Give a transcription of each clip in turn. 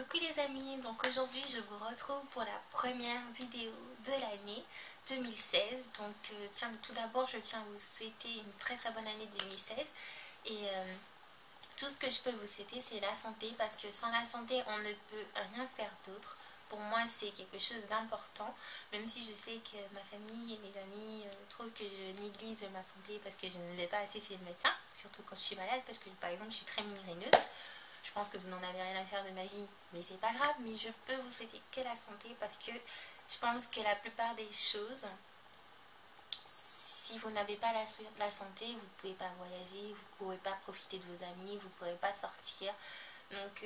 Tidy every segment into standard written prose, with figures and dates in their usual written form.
Coucou les amis, donc aujourd'hui je vous retrouve pour la première vidéo de l'année 2016. Donc tout d'abord je tiens à vous souhaiter une très bonne année 2016 et tout ce que je peux vous souhaiter c'est la santé, parce que sans la santé on ne peut rien faire d'autre. Pour moi c'est quelque chose d'important, même si je sais que ma famille et mes amis trouvent que je néglige ma santé parce que je ne vais pas assez chez le médecin, surtout quand je suis malade, parce que par exemple je suis très migraineuse. Je pense que vous n'en avez rien à faire de ma vie, mais c'est pas grave, mais je peux vous souhaiter que la santé, parce que je pense que la plupart des choses, si vous n'avez pas la santé, vous ne pouvez pas voyager, vous ne pouvez pas profiter de vos amis, vous ne pourrez pas sortir. Donc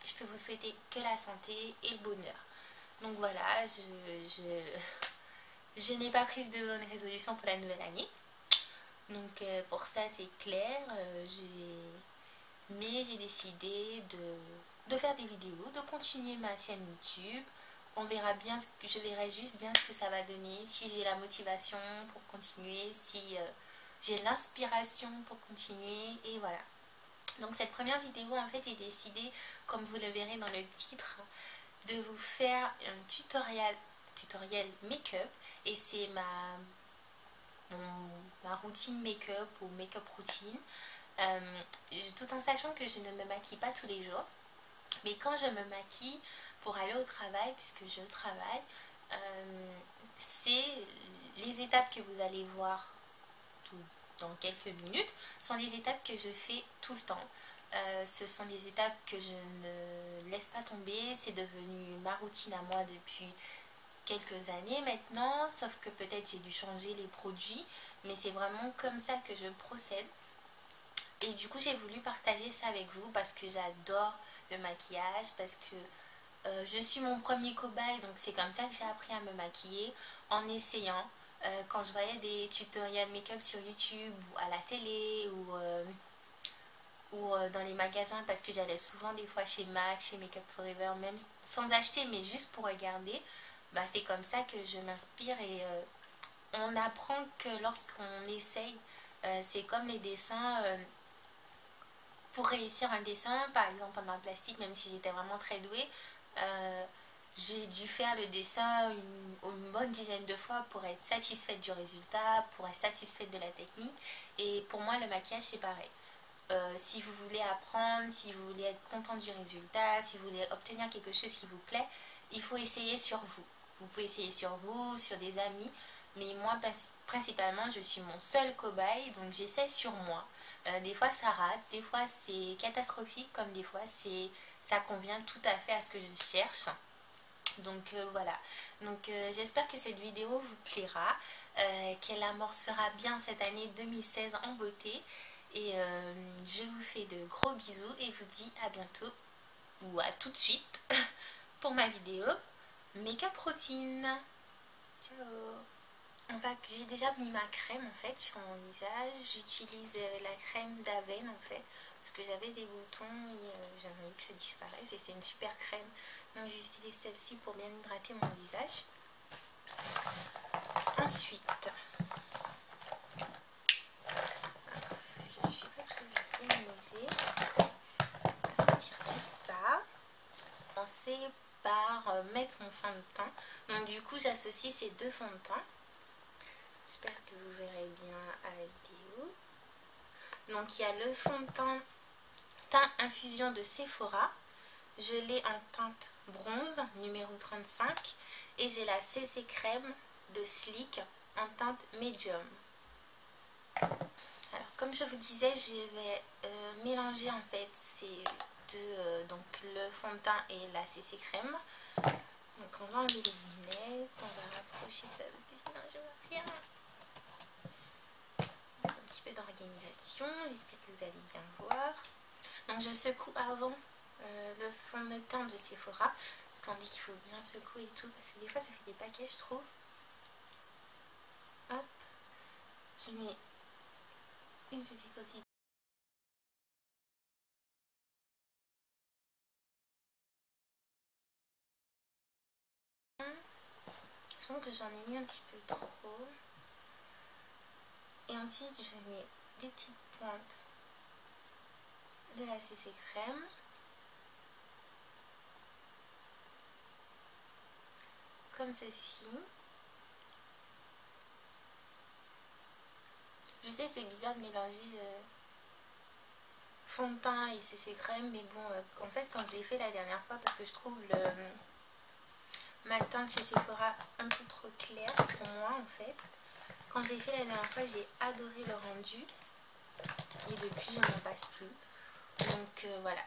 je peux vous souhaiter que la santé et le bonheur. Donc voilà, je n'ai pas pris de bonne résolution pour la nouvelle année. Donc pour ça c'est clair, mais j'ai décidé de faire des vidéos, de continuer ma chaîne YouTube. On verra bien, je verrai juste bien ce que ça va donner, si j'ai la motivation pour continuer, si j'ai l'inspiration pour continuer, et voilà. Donc cette première vidéo, en fait, j'ai décidé, comme vous le verrez dans le titre, de vous faire un tutoriel make-up, et c'est ma routine make-up ou make-up routine. Tout en sachant que je ne me maquille pas tous les jours, mais quand je me maquille pour aller au travail, puisque je travaille, c'est les étapes que vous allez voir dans quelques minutes sont les étapes que je fais tout le temps. Ce sont des étapes que je ne laisse pas tomber, c'est devenu ma routine à moi depuis quelques années maintenant, sauf que peut-être j'ai dû changer les produits, mais c'est vraiment comme ça que je procède. Et du coup j'ai voulu partager ça avec vous parce que j'adore le maquillage, parce que je suis mon premier cobaye, donc c'est comme ça que j'ai appris à me maquiller, en essayant. Quand je voyais des tutoriels make-up sur YouTube ou à la télé ou dans les magasins, parce que j'allais souvent des fois chez MAC, chez Make Up Forever, même sans acheter mais juste pour regarder, bah, c'est comme ça que je m'inspire. Et on apprend que lorsqu'on essaye, c'est comme les dessins. Pour réussir un dessin, par exemple en art plastique, même si j'étais vraiment très douée, j'ai dû faire le dessin une bonne dizaine de fois pour être satisfaite du résultat, pour être satisfaite de la technique. Et pour moi, le maquillage, c'est pareil. Si vous voulez apprendre, si vous voulez être content du résultat, si vous voulez obtenir quelque chose qui vous plaît, il faut essayer sur vous. Vous pouvez essayer sur vous, sur des amis, mais moi, principalement, je suis mon seul cobaye, donc j'essaie sur moi. Des fois ça rate, des fois c'est catastrophique, comme des fois ça convient tout à fait à ce que je cherche. Donc voilà, donc j'espère que cette vidéo vous plaira, qu'elle amorcera bien cette année 2016 en beauté. Et je vous fais de gros bisous et vous dis à bientôt ou à tout de suite pour ma vidéo make-up routine. Ciao. J'ai déjà mis ma crème en fait sur mon visage. J'utilise la crème d'Aven en fait, parce que j'avais des boutons et j'avais envie que ça disparaisse, et c'est une super crème. Donc j'utilise celle-ci pour bien hydrater mon visage. Ensuite, parce que je suis pas très organisée, on va sortir tout ça. Commencer par mettre mon fond de teint. Donc du coup j'associe ces deux fonds de teint. J'espère que vous verrez bien à la vidéo. Donc il y a le fond de teint infusion de Sephora. Je l'ai en teinte bronze numéro 35. Et j'ai la CC crème de Sleek en teinte médium. Alors comme je vous disais, je vais mélanger en fait ces deux, donc le fond de teint et la CC crème. Donc on va enlever les lunettes, on va rapprocher ça parce que sinon je vois rien. Un petit peu d'organisation, j'espère que vous allez bien voir. Donc je secoue avant le fond de teint de Sephora, parce qu'on dit qu'il faut bien secouer et tout, parce que des fois ça fait des paquets je trouve. Hop, je mets une petite quantité. Je pense que j'en ai mis un petit peu trop. Et ensuite je mets des petites pointes de la CC crème. comme ceci. Je sais, c'est bizarre de mélanger fond de teint et CC crème, mais bon, en fait, quand je l'ai fait la dernière fois, parce que je trouve le matin de chez Sephora un peu trop clair pour moi, en fait. Quand je l'ai fait la dernière fois, j'ai adoré le rendu. Et depuis, je n'en passe plus. Donc, voilà.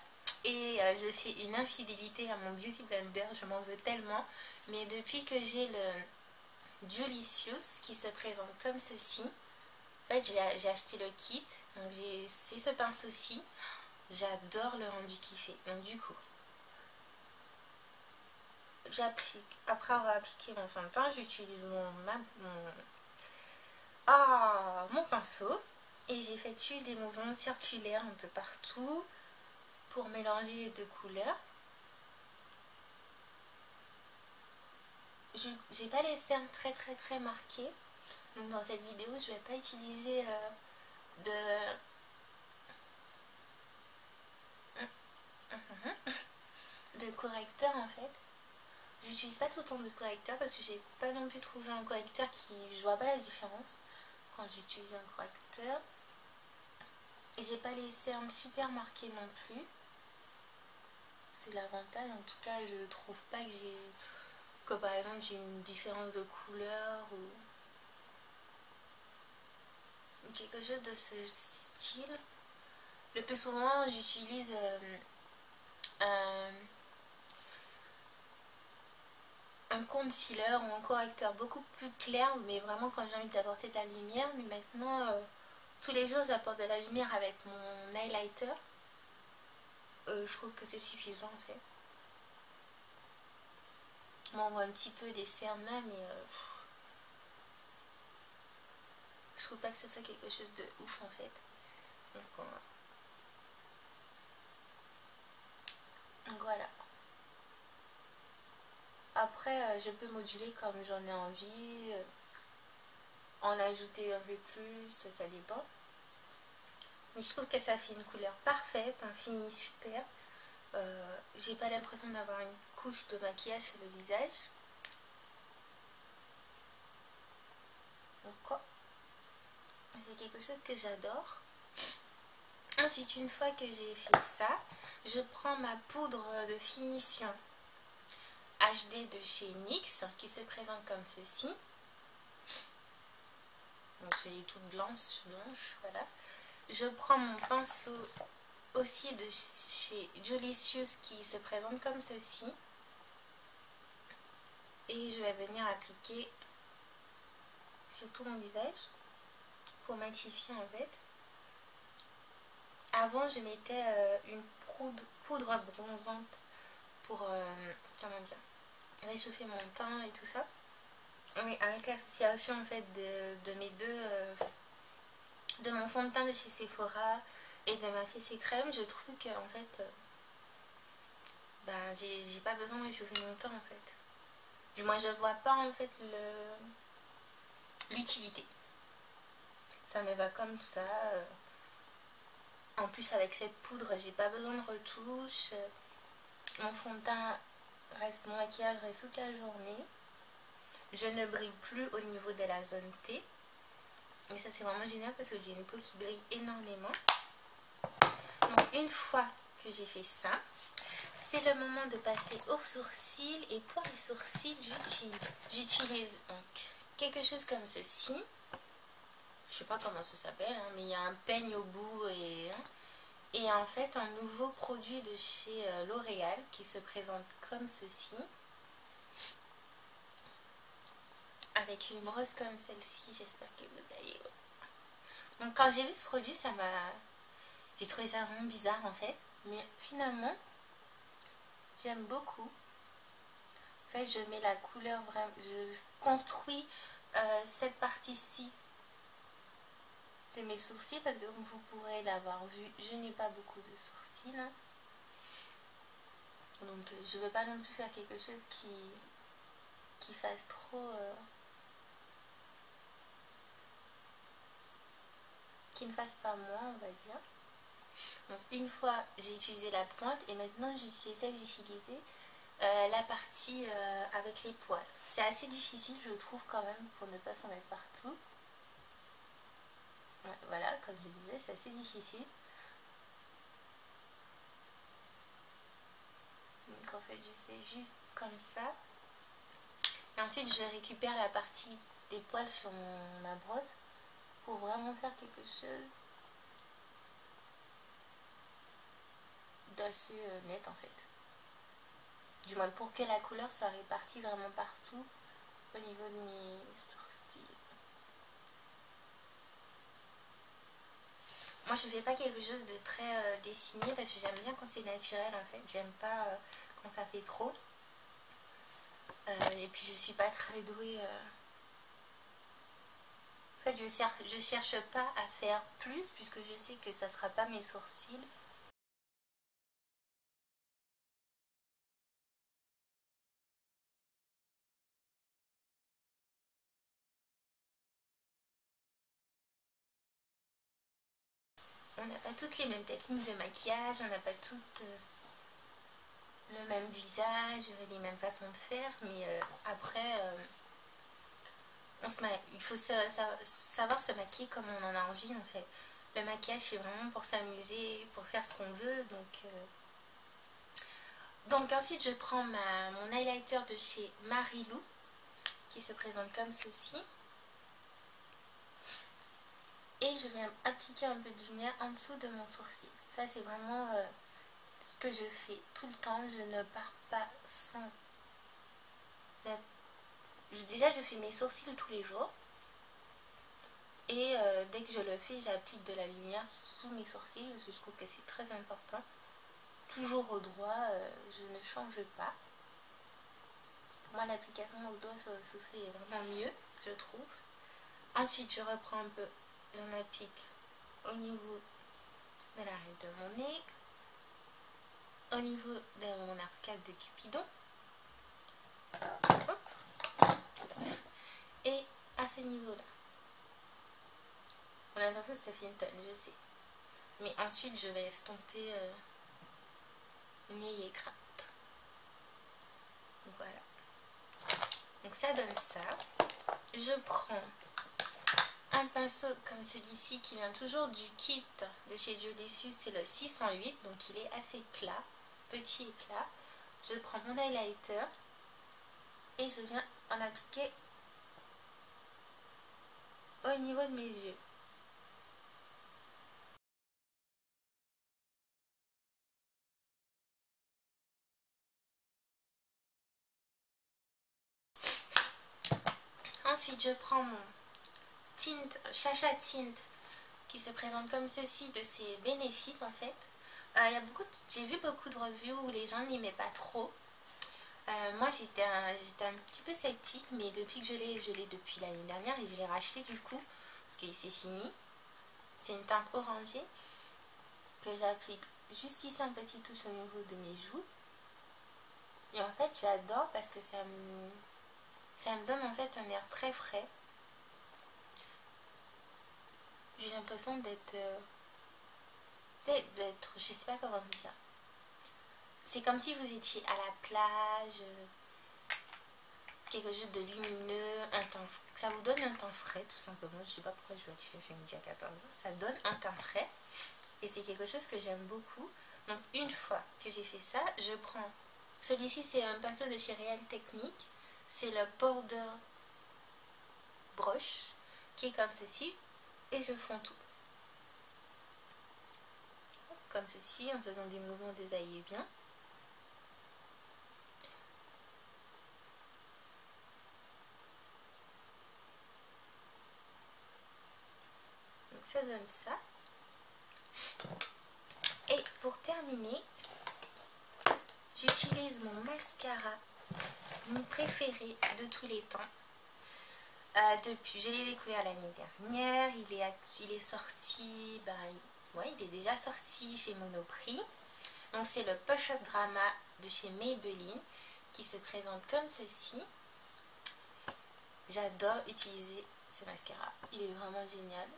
Et je fais une infidélité à mon Beauty Blender, je m'en veux tellement. Mais depuis que j'ai le Delicious qui se présente comme ceci, en fait, j'ai acheté le kit. Donc, c'est ce pinceau-ci. J'adore le rendu qu'il fait. Donc, du coup, j'applique. Après avoir appliqué mon fond de teint, j'utilise mon pinceau. Et j'effectue des mouvements circulaires un peu partout pour mélanger les deux couleurs. J'ai pas les cernes très marqués. Donc dans cette vidéo, je vais pas utiliser de correcteur en fait. J'utilise pas tout le temps de correcteur parce que j'ai pas non plus trouvé un correcteur qui... Je vois pas la différence quand j'utilise un correcteur. Et j'ai pas les cernes super marquées non plus. C'est l'avantage. En tout cas, je trouve pas que j'ai... Que par exemple j'ai une différence de couleur ou quelque chose de ce style. Le plus souvent, j'utilise un concealer ou un correcteur beaucoup plus clair, mais vraiment quand j'ai envie d'apporter de la lumière. Mais maintenant, tous les jours, j'apporte de la lumière avec mon highlighter. Je trouve que c'est suffisant en fait. Bon, on voit un petit peu des cernes là, mais je trouve pas que ce soit quelque chose de ouf en fait. Donc voilà. Après, je peux moduler comme j'en ai envie, en ajouter un peu plus, ça dépend. Mais je trouve que ça fait une couleur parfaite, un fini super. J'ai pas l'impression d'avoir une couche de maquillage sur le visage. Donc quoi, c'est quelque chose que j'adore. Ensuite, une fois que j'ai fait ça, je prends ma poudre de finition HD de chez NYX qui se présente comme ceci. Donc c'est les toutes blanches, voilà. Je prends mon pinceau aussi de chez Delicious qui se présente comme ceci. Et je vais venir appliquer sur tout mon visage pour matifier en fait. Avant, je mettais une poudre bronzante pour, comment dire, réchauffer mon teint et tout ça. Mais avec l'association en fait de mes deux, de mon fond de teint de chez Sephora et de ma CC crème, je trouve que en fait, ben, j'ai pas besoin de réchauffer mon teint en fait. Du moins, je vois pas en fait l'utilité. Ça me va comme ça. En plus, avec cette poudre, j'ai pas besoin de retouche. Mon fond de teint reste, mon maquillage reste toute la journée. Je ne brille plus au niveau de la zone T. Et ça, c'est vraiment génial parce que j'ai une peau qui brille énormément. Donc, une fois que j'ai fait ça, c'est le moment de passer aux sourcils. Et pour les sourcils, j'utilise donc quelque chose comme ceci. Je sais pas comment ça s'appelle, hein, mais il y a un peigne au bout et en fait un nouveau produit de chez L'Oréal qui se présente comme ceci. Avec une brosse comme celle-ci, j'espère que vous allez... Donc quand j'ai vu ce produit, j'ai trouvé ça vraiment bizarre en fait. Mais finalement, j'aime beaucoup. En fait, je mets la couleur vraiment... Je construis cette partie-ci de mes sourcils parce que comme vous pourrez l'avoir vu, je n'ai pas beaucoup de sourcils. Donc je ne veux pas non plus faire quelque chose qui fasse trop... qui ne fasse pas moi, on va dire. Donc une fois j'ai utilisé la pointe et maintenant j'utilise celle que j'utilisais la partie avec les poils. C'est assez difficile, je trouve, quand même, pour ne pas s'en mettre partout. Ouais, voilà, comme je disais, c'est assez difficile. Donc en fait, je fais juste comme ça. Et ensuite, je récupère la partie des poils sur ma brosse pour vraiment faire quelque chose d'assez net en fait. Du moins pour que la couleur soit répartie vraiment partout au niveau de mes sourcils. Moi je fais pas quelque chose de très dessiné parce que j'aime bien quand c'est naturel en fait. J'aime pas quand ça fait trop. Et puis je suis pas très douée. En fait je cherche pas à faire plus puisque je sais que ça sera pas mes sourcils. On n'a pas toutes les mêmes techniques de maquillage, on n'a pas toutes le même visage, les mêmes façons de faire, mais après, il faut savoir se maquiller comme on en a envie en fait. Le maquillage c'est vraiment pour s'amuser, pour faire ce qu'on veut, donc ensuite je prends mon highlighter de chez Marilou qui se présente comme ceci. Et je viens appliquer un peu de lumière en dessous de mon sourcil. Ça c'est vraiment ce que je fais tout le temps. Je ne pars pas sans... Déjà je fais mes sourcils tous les jours. Et dès que je le fais, j'applique de la lumière sous mes sourcils parce que je trouve que c'est très important. Toujours au droit, je ne change pas. Moi l'application au doigt sur le sourcil est vraiment mieux, je trouve. Ensuite je reprends un peu, j'en applique au niveau de l'arête de mon nez, au niveau de mon arcade de Cupidon. Hop. Et à ce niveau-là. On a l'impression que ça fait une tonne, je sais. Mais ensuite, je vais estomper une vieille écrate. Voilà. Donc ça donne ça. Je prends un pinceau comme celui-ci qui vient toujours du kit de chez Dieu Déçu. C'est le 608, donc il est assez plat, petit et plat. Je prends mon highlighter et je viens en appliquer au niveau de mes yeux. Ensuite, je prends mon tint, Chacha Tint, qui se présente comme ceci, de ses bénéfices en fait. J'ai vu beaucoup de reviews où les gens n'aimaient pas trop. Moi j'étais un petit peu sceptique, mais depuis que je l'ai depuis l'année dernière et je l'ai racheté du coup, parce que c'est fini. C'est une teinte orangée que j'applique juste ici un petit touche au niveau de mes joues. Et en fait j'adore parce que ça me donne en fait un air très frais. J'ai l'impression d'être, je sais pas comment dire. C'est comme si vous étiez à la plage, quelque chose de lumineux, ça vous donne un teint frais tout simplement. Je sais pas pourquoi je vais chercher midi à 14 h. Ça donne un teint frais et c'est quelque chose que j'aime beaucoup. Donc une fois que j'ai fait ça, je prends, celui-ci c'est un pinceau de chez Real Technique, c'est le Powder Brush qui est comme ceci et je fonds tout. Comme ceci en faisant des mouvements de va-et-vient. Donc ça donne ça. Et pour terminer, j'utilise mon mascara, mon préféré de tous les temps. Je l'ai découvert l'année dernière, il est sorti, il est déjà sorti chez Monoprix. Donc c'est le Push Up Drama de chez Maybelline qui se présente comme ceci. J'adore utiliser ce mascara, il est vraiment génial.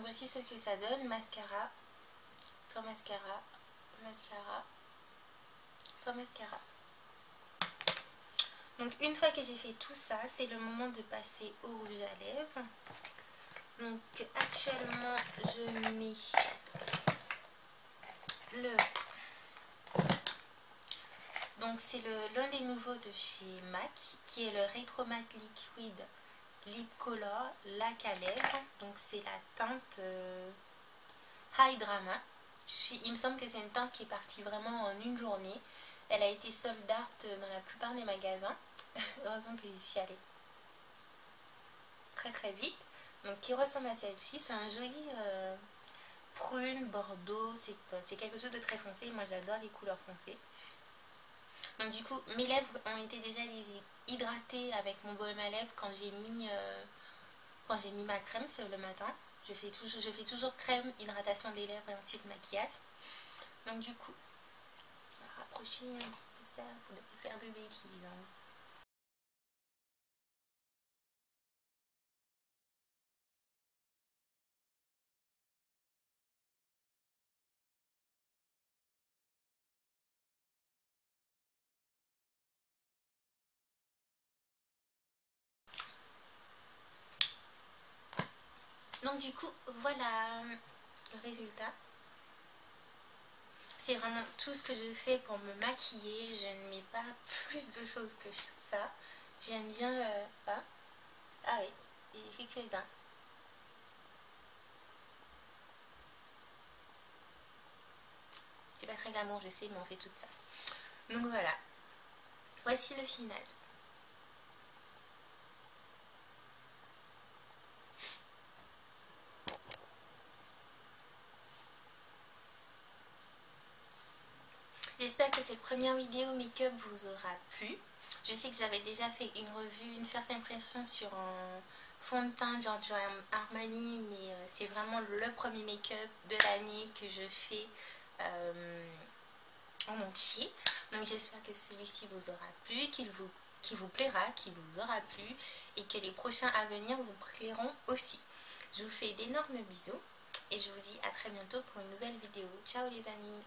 voici ce que ça donne. Mascara, sans mascara, mascara, sans mascara. Donc une fois que j'ai fait tout ça, c'est le moment de passer au rouge à lèvres. Donc actuellement je mets le... Donc c'est l'un des nouveaux de chez MAC qui est le Retro Matte Liquid Lip Color Lac à lèvres. Donc c'est la teinte High Drama. Il me semble que c'est une teinte qui est partie vraiment en une journée. Elle a été sold out dans la plupart des magasins. Heureusement que j'y suis allée très très vite. Donc qui ressemble à celle-ci. C'est un joli prune, bordeaux. C'est quelque chose de très foncé. Moi j'adore les couleurs foncées. Donc du coup mes lèvres ont été déjà hydratées avec mon baume à lèvres quand j'ai mis ma crème sur le matin. Je fais toujours crème, hydratation des lèvres et ensuite maquillage. Donc du coup, on va rapprocher un petit peu ça pour ne pas faire de bêtises. Donc du coup, voilà le résultat. C'est vraiment tout ce que je fais pour me maquiller. Je ne mets pas plus de choses que ça. J'aime bien... Ah oui, il est fixé dedans. C'est pas très glamour, je sais, mais on fait tout ça. Donc voilà. Voici le final. J'espère que cette première vidéo make-up vous aura plu. Je sais que j'avais déjà fait une revue, une first impression sur un fond de teint Giorgio Armani, mais c'est vraiment le premier make-up de l'année que je fais en entier. Donc j'espère que celui-ci vous aura plu, qu'il vous plaira, qu'il vous aura plu et que les prochains à venir vous plairont aussi. Je vous fais d'énormes bisous et je vous dis à très bientôt pour une nouvelle vidéo. Ciao les amis!